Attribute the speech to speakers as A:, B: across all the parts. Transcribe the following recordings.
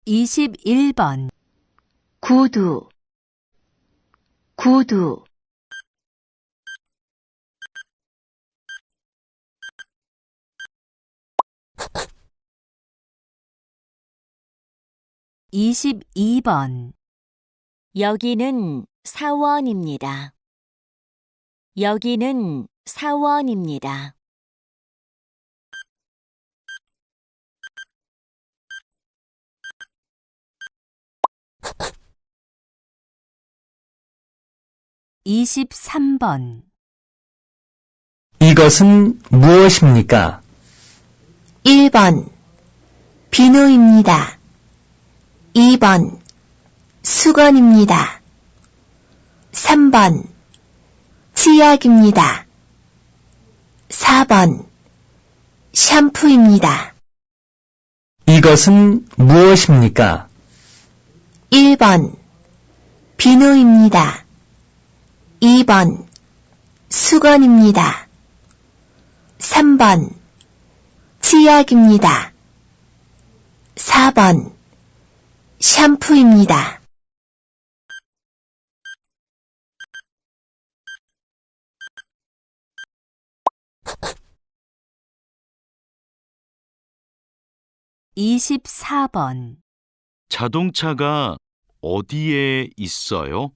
A: 21번
B: 구두, 구두,
A: 22번
C: 여기는 사원입니다. 여기는 사원입니다.
A: 23번
D: 이것은 무엇입니까?
B: 1번, 비누입니다. 2번, 수건입니다. 3번, 치약입니다. 4번, 샴푸입니다.
D: 이것은 무엇입니까?
B: 1번, 비누입니다. 2번, 수건입니다. 3번, 치약입니다. 4번, 샴푸입니다.
A: (24번)
E: 자동차가 어디에 있어요?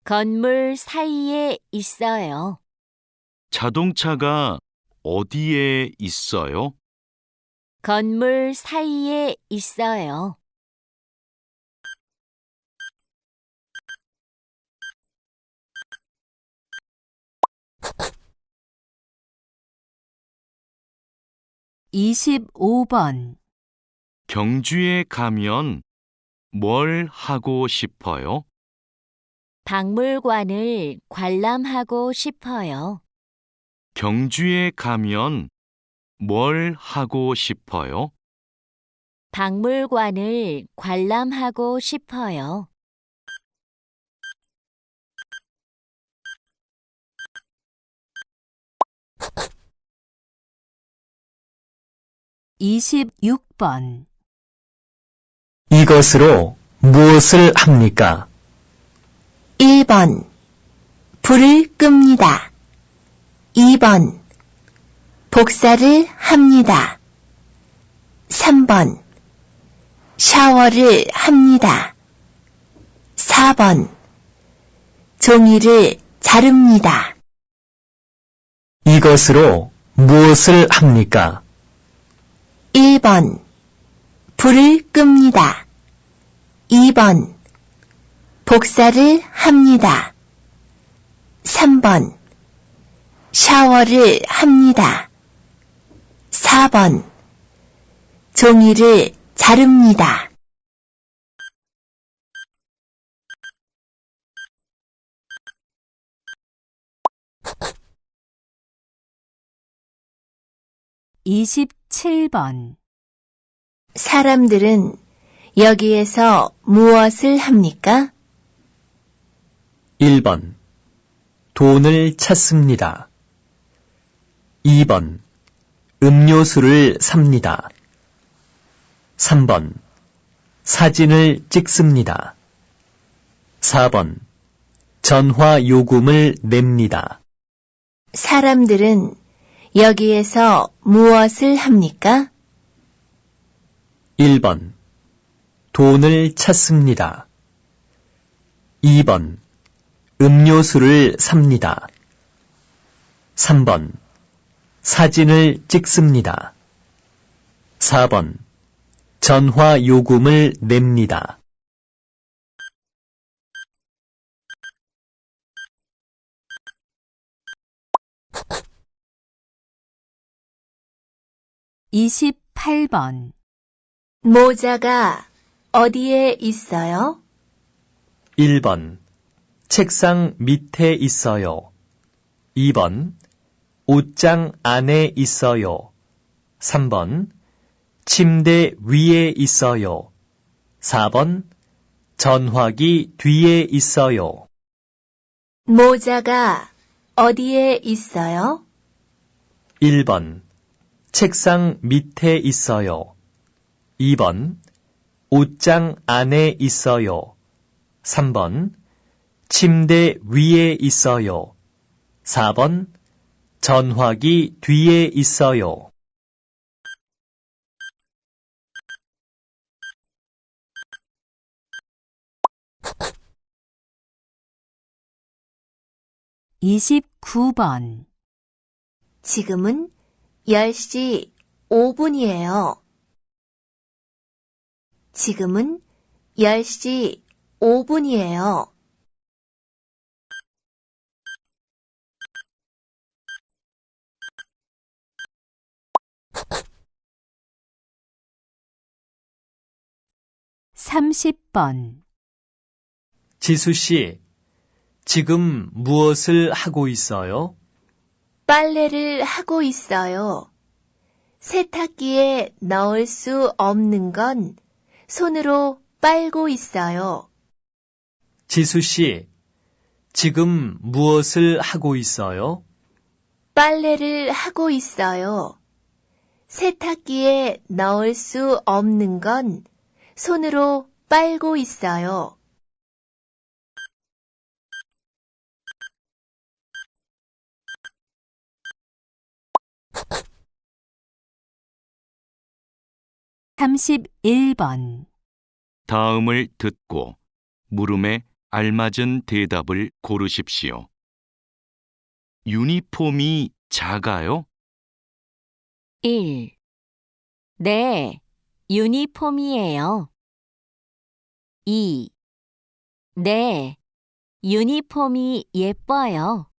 C: 건물 사이에 있어요.
E: 자동차가 어디에 있어요?
C: 건물 사이에 있어요.
A: 25번
E: 경주에 가면 뭘 하고 싶어요?
C: 박물관을 관람하고 싶어요.
E: 경주에 가면 뭘 하고 싶어요?
C: 박물관을 관람하고 싶어요.
A: 26번
D: 이것으로 무엇을 합니까?
B: 1번, 불을 끕니다. 2번, 복사를 합니다. 3번, 샤워를 합니다. 4번, 종이를 자릅니다.
D: 이것으로 무엇을 합니까?
B: 1번, 불을 끕니다. 2번, 복사를 합니다. 3번, 샤워를 합니다. 4번, 종이를 자릅니다.
A: (27번)
B: 사람들은 여기에서 무엇을 합니까?
D: 1번 돈을 찾습니다. 2번 음료수를 삽니다. 3번 사진을 찍습니다. 4번 전화 요금을 냅니다.
B: 사람들은 여기에서 무엇을 합니까?
D: 1번 돈을 찾습니다. 2번 음료수를 삽니다. 3번 사진을 찍습니다. 4번 전화 요금을 냅니다.
A: 28번
B: 모자가 어디에 있어요?
D: 1번 책상 밑에 있어요. 2번 옷장 안에 있어요. 3번 침대 위에 있어요. 4번 전화기 뒤에 있어요.
B: 모자가 어디에 있어요?
D: 1번 책상 밑에 있어요. 2번 옷장 안에 있어요. 3번 침대 위에 있어요. 4번 전화기 뒤에 있어요.
A: (29번)
B: 지금은 10시 5분이에요. 지금은 10시 5분이에요.
A: (30번)
D: 지수 씨, 지금 무엇을 하고 있어요?
B: 빨래를 하고 있어요. 세탁기에 넣을 수 없는 건 손으로 빨고 있어요.
D: 지수 씨, 지금 무엇을 하고 있어요?
B: 빨래를 하고 있어요. 세탁기에 넣을 수 없는 건 손으로 빨고 있어요.
A: (31번)
E: 다음을 듣고 물음에 알맞은 대답을 고르십시오. 유니폼이 작아요?
C: 1. 네, 유니폼이에요. 2. 네, 유니폼이 예뻐요.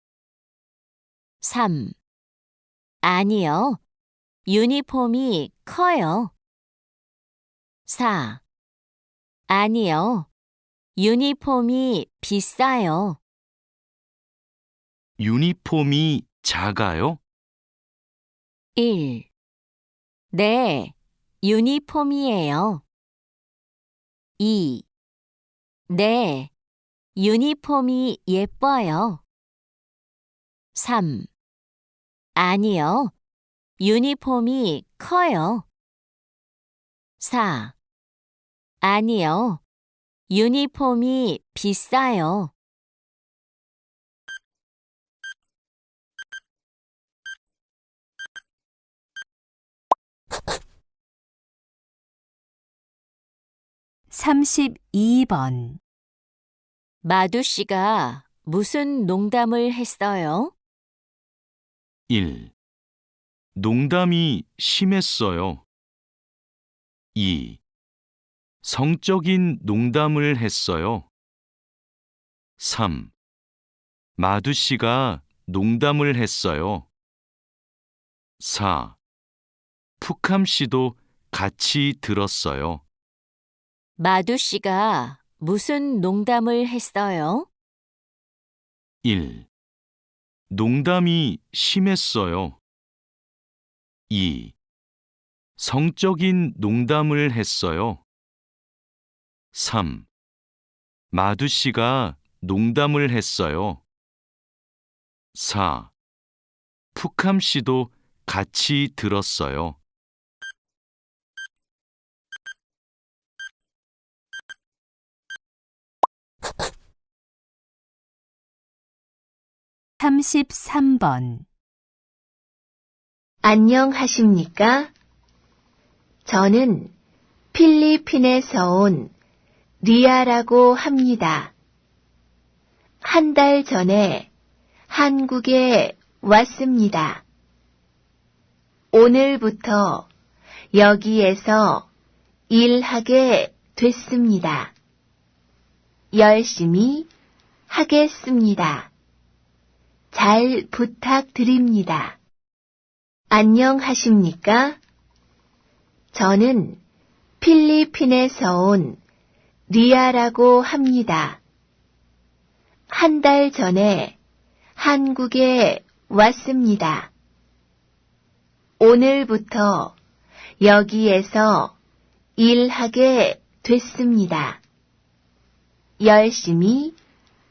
C: 3. 아니요, 유니폼이 커요. 4. 아니요, 유니폼이 비싸요.
E: 유니폼이 작아요?
C: 1. 네, 유니폼이에요. 2. 네, 유니폼이 예뻐요. 3. 아니요, 유니폼이 커요. 4. 아니요, 유니폼이 비싸요.
A: (32번)
C: 마두 씨가 무슨 농담을 했어요?
E: 1. 농담이 심했어요. 2. 성적인 농담을 했어요. 3. 마두 씨가 농담을 했어요. 4. 푸캄 씨도 같이 들었어요.
C: 마두 씨가 무슨 농담을 했어요?
E: 1. 농담이 심했어요. 2. 성적인 농담을 했어요. 3. 마두 씨가 농담을 했어요. 4. 푸캄 씨도 같이 들었어요.
A: (33번)
B: 안녕하십니까? 저는 필리핀에서 온 리아라고 합니다. 한 달 전에 한국에 왔습니다. 오늘부터 여기에서 일하게 됐습니다. 열심히 하겠습니다. 잘 부탁드립니다. 안녕하십니까? 저는 필리핀에서 온 리아라고 합니다. 한 달 전에 한국에 왔습니다. 오늘부터 여기에서 일하게 됐습니다. 열심히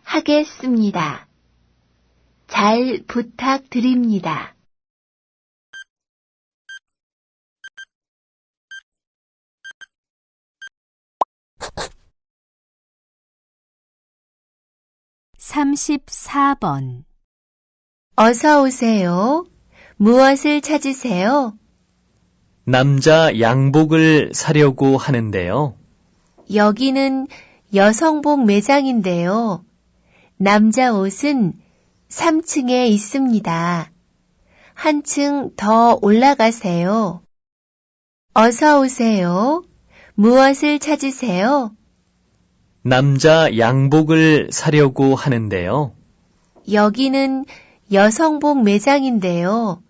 B: 하겠습니다. 잘 부탁드립니다.
A: 34번.
B: 어서 오세요. 무엇을 찾으세요?
D: 남자 양복을 사려고 하는데요.
B: 여기는 여성복 매장인데요. 남자 옷은 3층에 있습니다. 한층 더 올라가세요. 어서 오세요. 무엇을 찾으세요?
D: 남자 양복을 사려고 하는데요.
B: 여기는 여성복 매장인데요.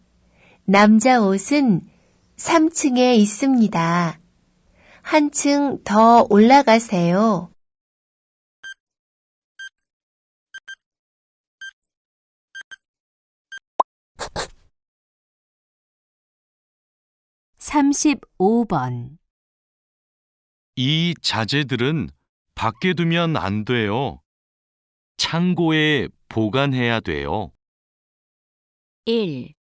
B: 남자 옷은 3층에 있습니다. 한층 더 올라가세요.
A: 삼십오 번.
E: 이 자재들은 밖에 두면 안 돼요. 창고에 보관해야 돼요.
C: 1.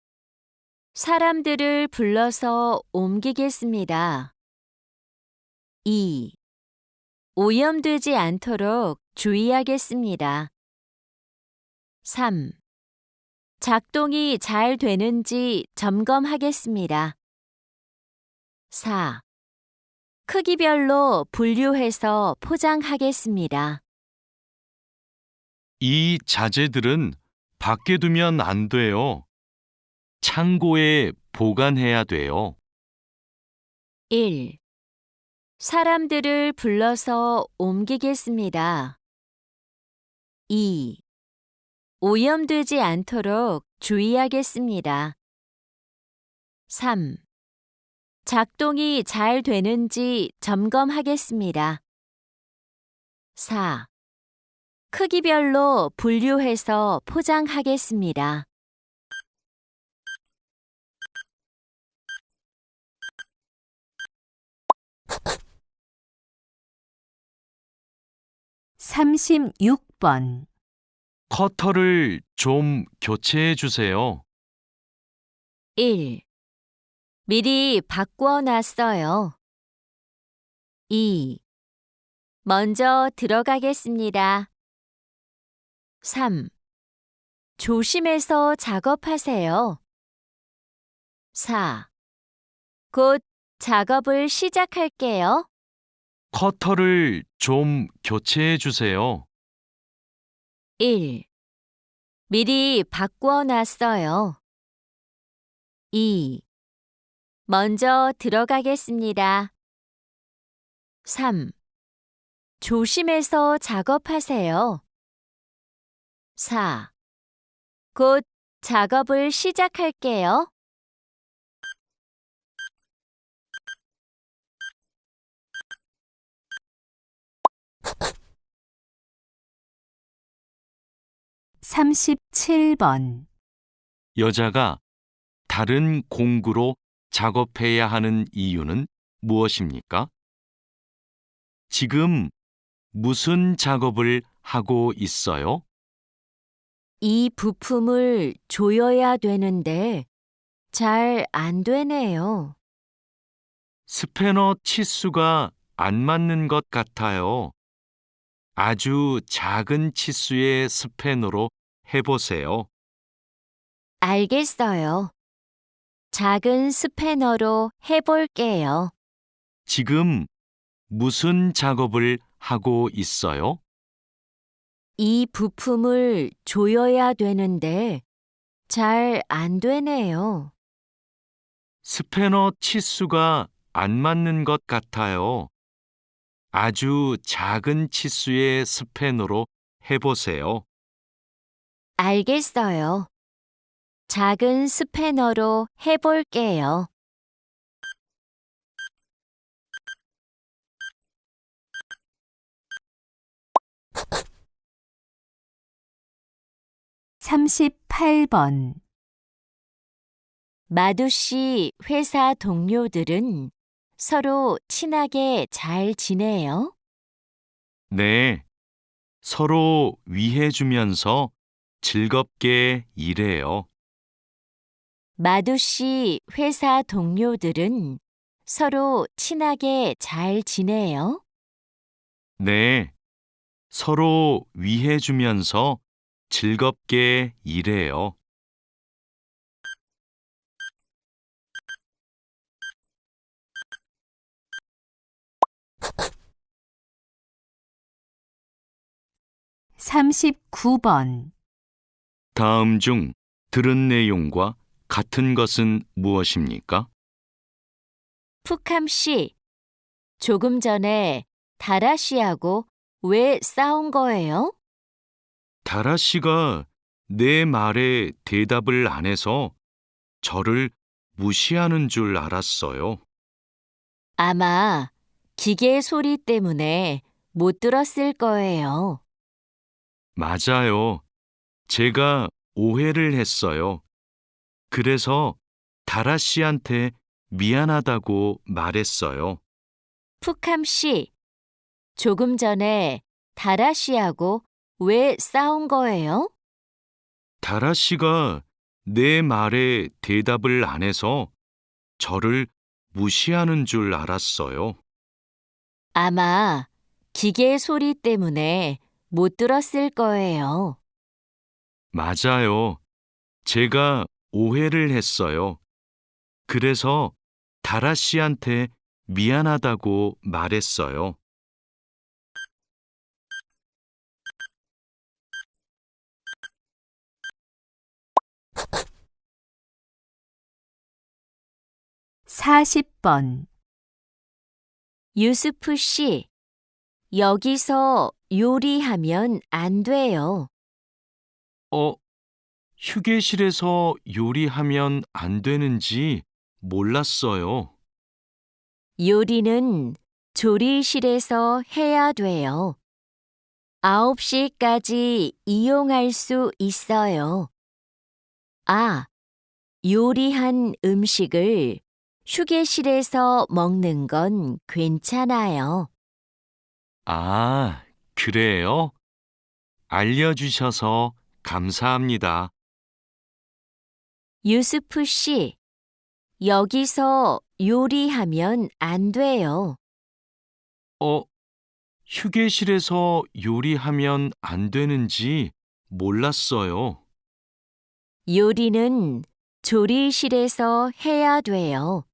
C: 사람들을 불러서 옮기겠습니다. 2. 오염되지 않도록 주의하겠습니다. 3. 작동이 잘 되는지 점검하겠습니다. 4. 크기별로 분류해서 포장하겠습니다.
E: 이 자재들은 밖에 두면 안 돼요. 창고에 보관해야 돼요.
C: 1. 사람들을 불러서 옮기겠습니다. 2. 오염되지 않도록 주의하겠습니다. 3. 작동이 잘 되는지 점검하겠습니다. 4. 크기별로 분류해서 포장하겠습니다.
A: 삼십육 번.
E: 커터를 좀 교체해 주세요.
C: 1. 미리 바꾸어 놨어요. 2. 먼저 들어가겠습니다. 3. 조심해서 작업하세요. 4. 곧 작업을 시작할게요.
E: 커터를 좀 교체해 주세요.
C: 1. 미리 바꾸어 놨어요. 2. 먼저 들어가겠습니다. 3. 조심해서 작업하세요. 4. 곧 작업을 시작할게요.
A: 삼십칠 번.
E: 여자가 다른 공구로 작업해야 하는 이유는 무엇입니까? 지금 무슨 작업을 하고 있어요?
C: 이 부품을 조여야 되는데 잘 안 되네요.
E: 스패너 치수가 안 맞는 것 같아요. 아주 작은 치수의 스패너로 해보세요.
C: 알겠어요. 작은 스패너로 해볼게요.
E: 지금 무슨 작업을 하고 있어요?
C: 이 부품을 조여야 되는데 잘 안 되네요.
E: 스패너 치수가 안 맞는 것 같아요. 아주 작은 치수의 스패너로 해보세요.
C: 알겠어요. 작은 스패너로 해볼게요.
A: 삼십팔 번.
C: 마두 씨 회사 동료들은 서로 친하게 잘 지내요?
E: 네, 서로 위해주면서 즐겁게 일해요.
C: 마두 씨 회사 동료들은 서로 친하게 잘 지내요?
E: 네, 서로 위해주면서 즐겁게 일해요.
A: 삼십구 번
E: 다음 중 들은 내용과 같은 것은 무엇입니까?
C: 푸캄 씨, 조금 전에 다라 씨하고 왜 싸운 거예요?
E: 다라 씨가 내 말에 대답을 안 해서 저를 무시하는 줄 알았어요.
C: 아마 기계 소리 때문에 못 들었을 거예요.
E: 맞아요. 제가 오해를 했어요. 그래서 다라 씨한테 미안하다고 말했어요.
C: 푸캄 씨, 조금 전에 다라 씨하고 왜 싸운 거예요?
E: 다라 씨가 내 말에 대답을 안 해서 저를 무시하는 줄 알았어요.
C: 아마 기계 소리 때문에 못 들었을 거예요.
E: 맞아요. 제가 오해를 했어요. 그래서 다라 씨한테 미안하다고 말했어요.
A: 사십 번
C: 유스프 씨, 여기서 요리하면 안 돼요.
E: 휴게실에서 요리하면 안 되는지 몰랐어요.
C: 요리는 조리실에서 해야 돼요. 9시까지 이용할 수 있어요. 아, 요리한 음식을 휴게실에서 먹는 건 괜찮아요.
E: 아, 그래요? 알려주셔서 감사합니다.
C: 유스프 씨, 여기서 요리하면 안 돼요.
E: 휴게실에서 요리하면 안 되는지 몰랐어요.
C: 요리는 조리실에서 해야 돼요.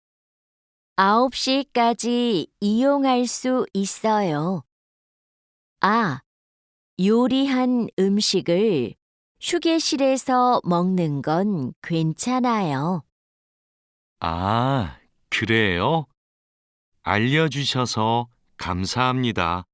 C: 9시까지 이용할 수 있어요. 아, 요리한 음식을 휴게실에서 먹는 건 괜찮아요.
E: 아, 그래요? 알려주셔서 감사합니다.